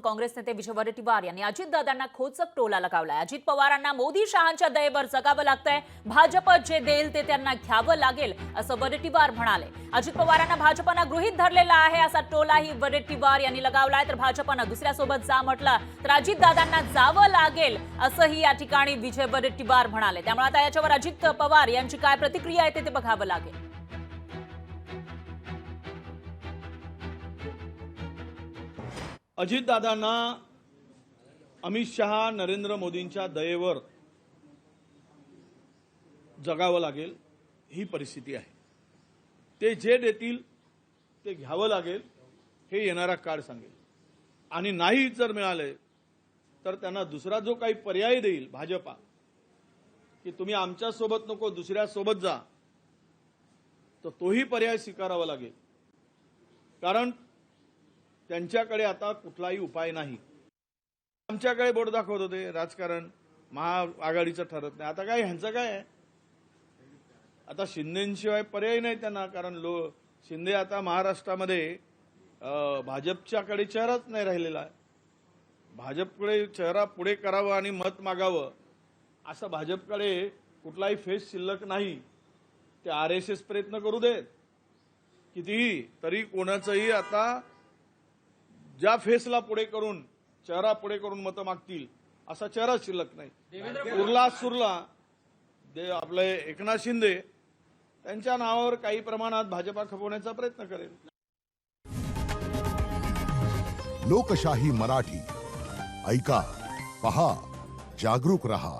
काँग्रेस नेते विजय वडेट्टीवार यांनी अजितदादांना खोचक टोला लगावलाय। अजित पवारांना मोदी शहांच्या दयेवर जगावं लागतंय, भाजप जे देईल ते त्यांना घ्यावं लागेल असं वडेट्टीवार म्हणाले। अजित पवारांना भाजपनं गृहीत धरलेला आहे असा टोलाही वडेट्टीवार यांनी लगावलाय। तर भाजपनं दुसऱ्यासोबत जा म्हटलं तर अजितदादांना जावं लागेल असंही या ठिकाणी विजय वडेट्टीवार म्हणाले। त्यामुळे आता याच्यावर अजित पवार यांची काय प्रतिक्रिया आहे ते बघावं लागेल। अजितदादांना अमित शहा नरेंद्र मोदींच्या दयेवर जगावं लागेल ही परिस्थिती आहे। ते जे देतील ते घ्यावं लागेल हे येणारा काळ सांगेल। आणि नाही जर मिळाले तर त्यांना दुसरा जो काही पर्याय देईल भाजपा, की तुम्ही आमच्या सोबत नको दुसऱ्या सोबत जा, तर तोही पर्याय स्वीकारावा लागेल। कारण त्यांच्याकडे आता कुठलाही उपाय नाही। आमच्याकडे बोट दाखवत होते राजकारण महाआघाडीचं ठरत नाही, आता काय ह्यांचं काय आहे? आता शिंदेशिवाय पर्याय नाही त्यांना, कारण शिंदे आता महाराष्ट्रामध्ये भाजपच्याकडे चेहराच नाही राहिलेला आहे। भाजपकडे चेहरा पुढे करावं आणि मत मागावं असं भाजपकडे कुठलाही फेस शिल्लक नाही। ते RSS प्रयत्न करू देत कितीही, तरी कोणाचंही आता ज्या फेसला पुढे करून चेहरा पुढे करून मतं मागतील असा चेहरा शिल्लक नाही। उरला सुरला आपले एकनाथ शिंदे त्यांच्या नावावर काही प्रमाणात भाजपा खपवण्याचा प्रयत्न करेल। लोकशाही मराठी ऐका, पहा, जागरूक रहा।